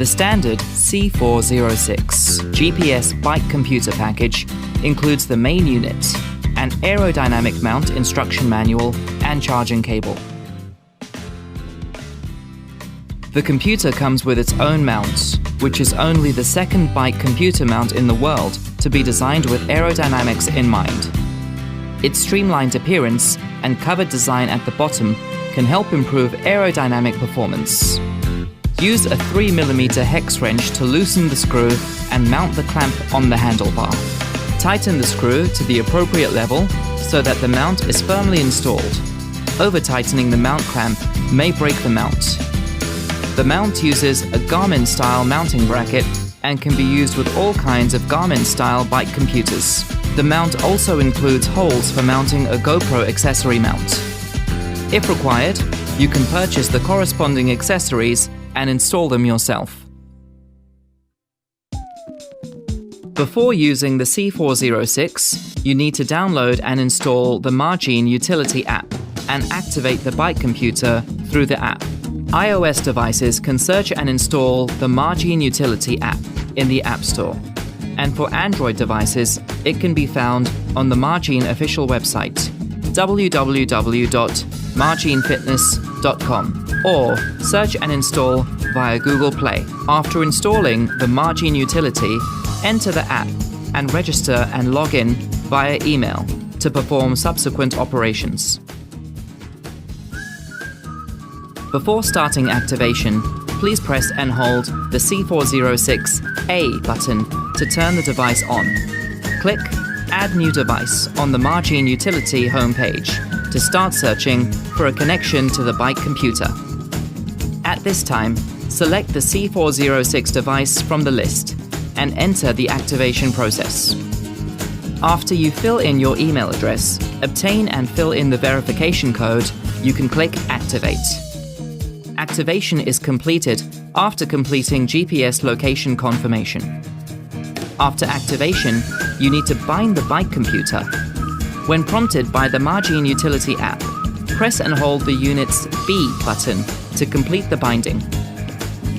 The standard C406 GPS bike computer package includes the main unit, an aerodynamic mount instruction manual, and charging cable. The computer comes with its own mount, which is only the second bike computer mount in the world to be designed with aerodynamics in mind. Its streamlined appearance and covered design at the bottom can help improve aerodynamic performance. Use a 3mm hex wrench to loosen the screw and mount the clamp on the handlebar. Tighten the screw to the appropriate level so that the mount is firmly installed. Over-tightening the mount clamp may break the mount. The mount uses a Garmin-style mounting bracket and can be used with all kinds of Garmin-style bike computers. The mount also includes holes for mounting a GoPro accessory mount. If required, you can purchase the corresponding accessories and install them yourself. Before using the C406, you need to download and install the Magene utility app and activate the bike computer through the app. iOS devices can search and install the Magene utility app in the App Store. And for Android devices, it can be found on the Magene official website, www.magenefitness.com, or search and install via Google Play. After installing the Magene utility, enter the app and register and log in via email to perform subsequent operations. Before starting activation, please press and hold the C406A button to turn the device on. Click Add New Device on the Magene utility homepage to start searching for a connection to the bike computer. At this time, select the C406 device from the list and enter the activation process. After you fill in your email address, obtain and fill in the verification code, you can click Activate. Activation is completed after completing GPS location confirmation. After activation, you need to bind the bike computer. When prompted by the Magene utility app, press and hold the unit's B button to complete the binding.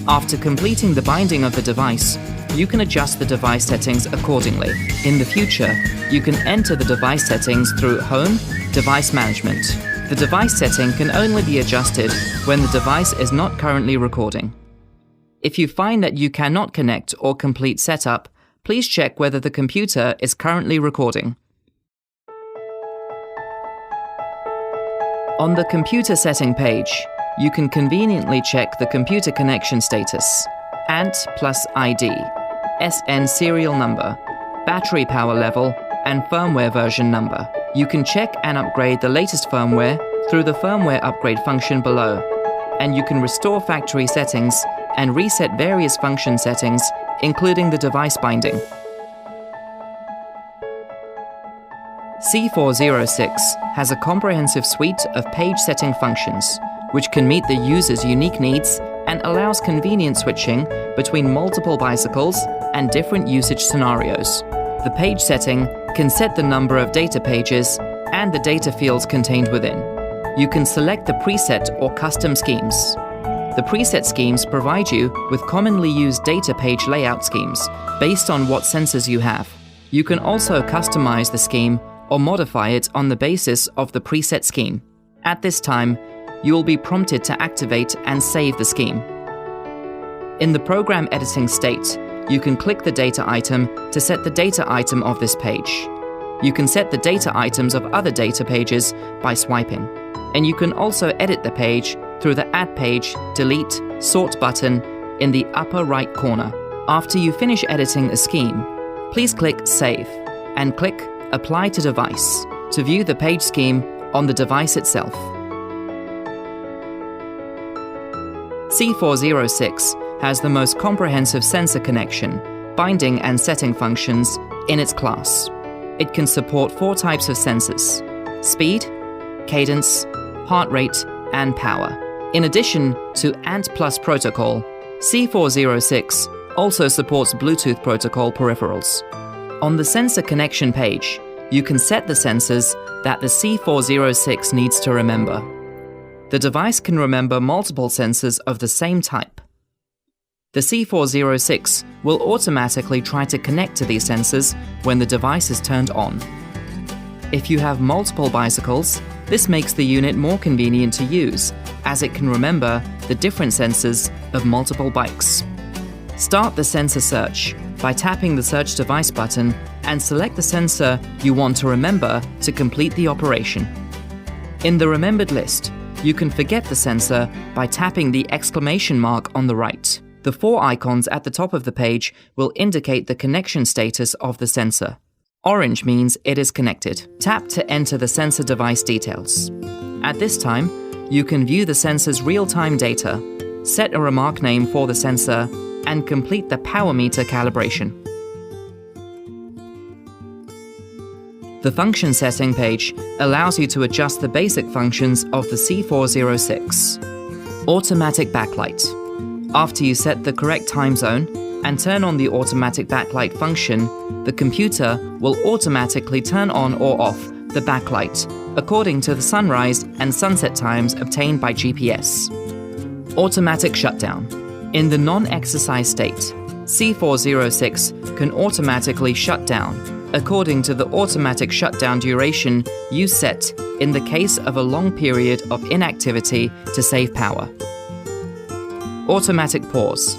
After completing the binding of the device, you can adjust the device settings accordingly. In the future, you can enter the device settings through Home, Device Management. The device setting can only be adjusted when the device is not currently recording. If you find that you cannot connect or complete setup, please check whether the computer is currently recording. On the computer setting page, you can conveniently check the computer connection status, ANT plus ID, SN serial number, battery power level, and firmware version number. You can check and upgrade the latest firmware through the firmware upgrade function below, and you can restore factory settings and reset various function settings, including the device binding. C406 has a comprehensive suite of page setting functions, which can meet the user's unique needs and allows convenient switching between multiple bicycles and different usage scenarios. The page setting can set the number of data pages and the data fields contained within. You can select the preset or custom schemes. The preset schemes provide you with commonly used data page layout schemes based on what sensors you have. You can also customize the scheme or modify it on the basis of the preset scheme. At this time, you will be prompted to activate and save the scheme. In the program editing state, you can click the data item to set the data item of this page. You can set the data items of other data pages by swiping. And you can also edit the page through the Add Page, Delete, Sort button in the upper right corner. After you finish editing a scheme, please click Save and click Apply to Device to view the page scheme on the device itself. C406 has the most comprehensive sensor connection, binding and setting functions in its class. It can support 4 types of sensors: speed, cadence, heart rate, and power. In addition to ANT+ protocol, C406 also supports Bluetooth protocol peripherals. On the sensor connection page, you can set the sensors that the C406 needs to remember. The device can remember multiple sensors of the same type. The C406 will automatically try to connect to these sensors when the device is turned on. If you have multiple bicycles, this makes the unit more convenient to use, as it can remember the different sensors of multiple bikes. Start the sensor search by tapping the Search Device button and select the sensor you want to remember to complete the operation. In the remembered list, you can forget the sensor by tapping the exclamation mark on the right. The 4 icons at the top of the page will indicate the connection status of the sensor. Orange means it is connected. Tap to enter the sensor device details. At this time, you can view the sensor's real-time data, set a remark name for the sensor, and complete the power meter calibration. The function setting page allows you to adjust the basic functions of the C406. Automatic backlight. After you set the correct time zone and turn on the automatic backlight function, the computer will automatically turn on or off the backlight according to the sunrise and sunset times obtained by GPS. Automatic shutdown. In the non-exercise state, C406 can automatically shut down according to the automatic shutdown duration you set in the case of a long period of inactivity to save power. Automatic pause.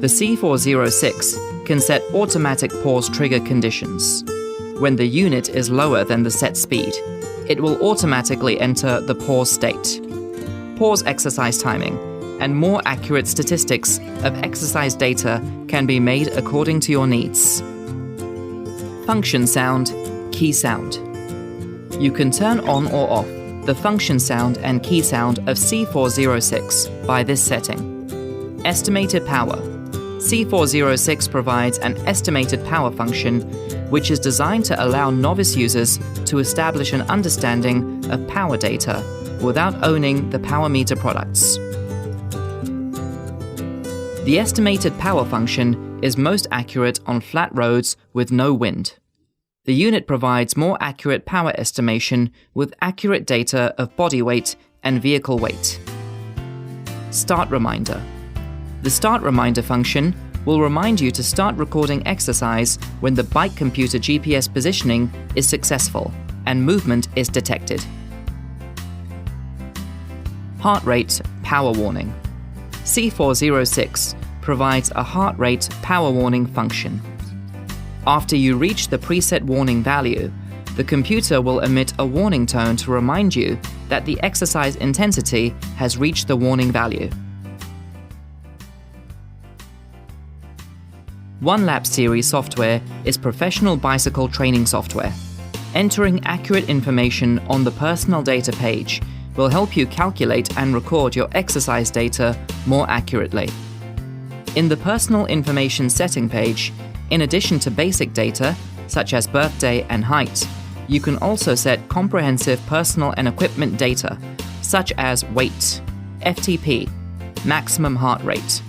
The C406 can set automatic pause trigger conditions. When the unit is lower than the set speed, it will automatically enter the pause state. Pause exercise timing, and more accurate statistics of exercise data can be made according to your needs. Function sound, key sound. You can turn on or off the function sound and key sound of C406 by this setting. Estimated power. C406 provides an estimated power function, which is designed to allow novice users to establish an understanding of power data without owning the power meter products. The estimated power function is most accurate on flat roads with no wind. The unit provides more accurate power estimation with accurate data of body weight and vehicle weight. Start reminder. The start reminder function will remind you to start recording exercise when the bike computer GPS positioning is successful and movement is detected. Heart rate power warning. C406 provides a heart rate power warning function. After you reach the preset warning value, the computer will emit a warning tone to remind you that the exercise intensity has reached the warning value. OneLap series software is professional bicycle training software. Entering accurate information on the personal data page will help you calculate and record your exercise data more accurately. In the personal information setting page, in addition to basic data, such as birthday and height, you can also set comprehensive personal and equipment data, such as weight, FTP, maximum heart rate,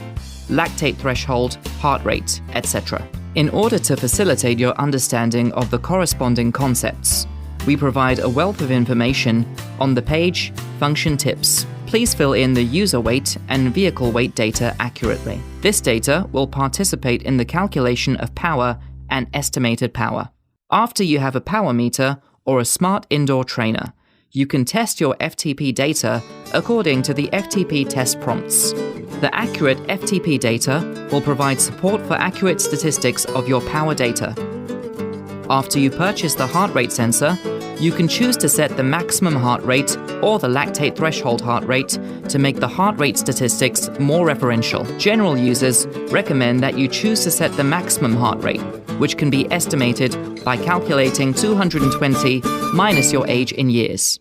lactate threshold, heart rate, etc. In order to facilitate your understanding of the corresponding concepts, we provide a wealth of information on the page Function Tips. Please fill in the user weight and vehicle weight data accurately. This data will participate in the calculation of power and estimated power. After you have a power meter or a smart indoor trainer, you can test your FTP data according to the FTP test prompts. The accurate FTP data will provide support for accurate statistics of your power data. After you purchase the heart rate sensor, you can choose to set the maximum heart rate or the lactate threshold heart rate to make the heart rate statistics more referential. General users recommend that you choose to set the maximum heart rate, which can be estimated by calculating 220 minus your age in years.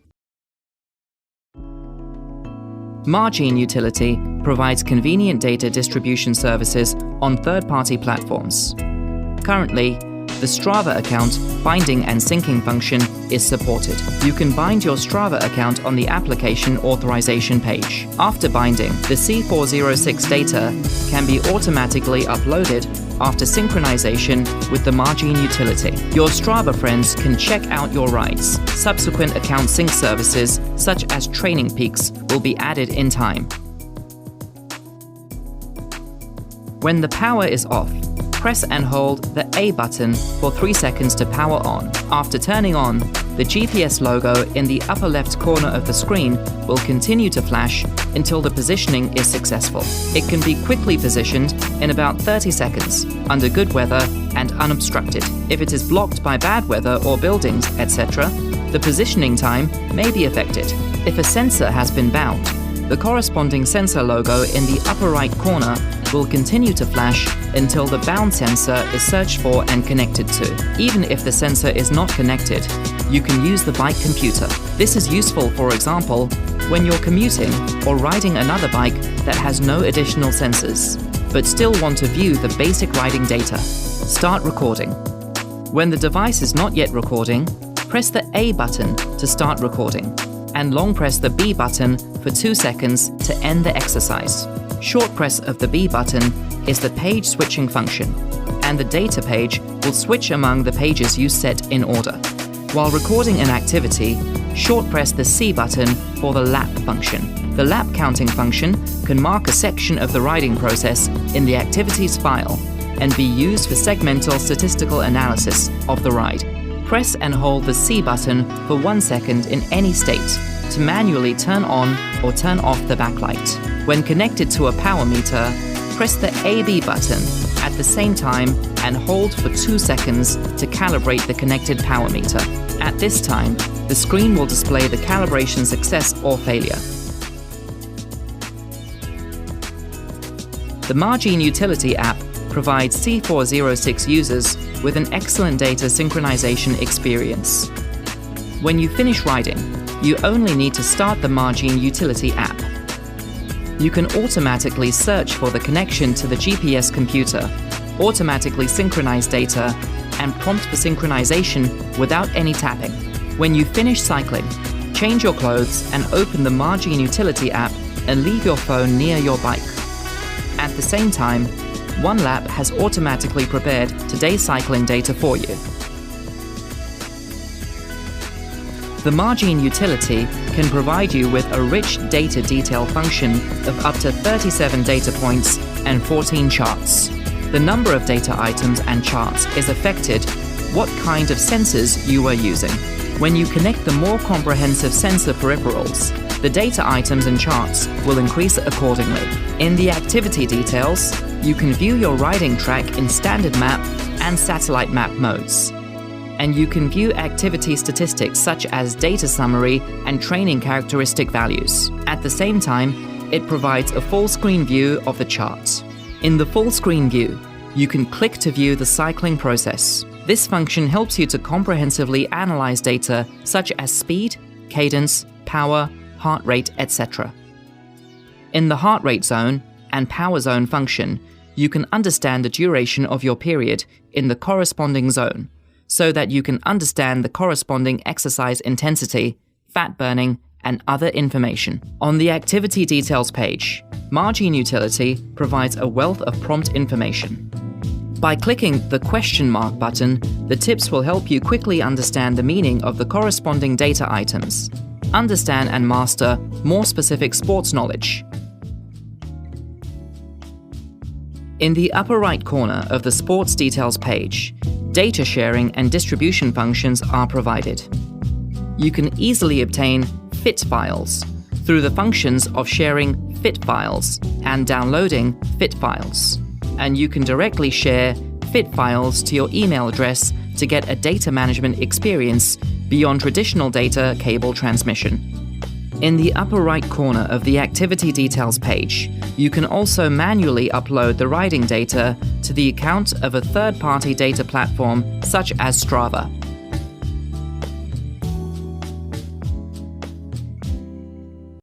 Magene Utility provides convenient data distribution services on third-party platforms. Currently, the Strava account binding and syncing function is supported. You can bind your Strava account on the application authorization page. After binding, the C406 data can be automatically uploaded after synchronization with the Magene utility. Your Strava friends can check out your rides. Subsequent account sync services, such as training peaks, will be added in time. When the power is off, press and hold the A button for 3 seconds to power on. After turning on, the GPS logo in the upper left corner of the screen will continue to flash until the positioning is successful. It can be quickly positioned in about 30 seconds, under good weather and unobstructed. If it is blocked by bad weather or buildings, etc., the positioning time may be affected. If a sensor has been bound, the corresponding sensor logo in the upper right corner will continue to flash until the bound sensor is searched for and connected to. Even if the sensor is not connected, you can use the bike computer. This is useful, for example, when you're commuting or riding another bike that has no additional sensors, but still want to view the basic riding data. Start recording. When the device is not yet recording, press the A button to start recording, and long press the B button for 2 seconds to end the exercise. Short press of the B button is the page switching function, and the data page will switch among the pages you set in order. While recording an activity, short press the C button for the lap function. The lap counting function can mark a section of the riding process in the activities file and be used for segmental statistical analysis of the ride. Press and hold the C button for 1 second in any state to manually turn on or turn off the backlight. When connected to a power meter, press the AB button at the same time and hold for 2 seconds to calibrate the connected power meter. At this time, the screen will display the calibration success or failure. The Magene Utility app provides C406 users with an excellent data synchronization experience. When you finish riding, you only need to start the Magene Utility app. You can automatically search for the connection to the GPS computer, automatically synchronize data, and prompt for synchronization without any tapping. When you finish cycling, change your clothes and open the Magene Utility app and leave your phone near your bike. At the same time, one lap has automatically prepared today's cycling data for you. The Magene Utility can provide you with a rich data detail function of up to 37 data points and 14 charts. The number of data items and charts is affected what kind of sensors you are using. When you connect the more comprehensive sensor peripherals, the data items and charts will increase accordingly. In the activity details, you can view your riding track in standard map and satellite map modes. And you can view activity statistics such as data summary and training characteristic values. At the same time, it provides a full screen view of the chart. In the full screen view, you can click to view the cycling process. This function helps you to comprehensively analyze data such as speed, cadence, power, heart rate, etc. In the heart rate zone and power zone function, you can understand the duration of your period in the corresponding zone, so that you can understand the corresponding exercise intensity, fat burning, and other information. On the activity details page, Magene Utility provides a wealth of prompt information. By clicking the question mark button, the tips will help you quickly understand the meaning of the corresponding data items, understand and master more specific sports knowledge. In the upper right corner of the sports details page, data sharing and distribution functions are provided. You can easily obtain fit files through the functions of sharing fit files and downloading fit files. And you can directly share fit files to your email address to get a data management experience beyond traditional data cable transmission. In the upper right corner of the activity details page, you can also manually upload the riding data to the account of a third-party data platform such as Strava.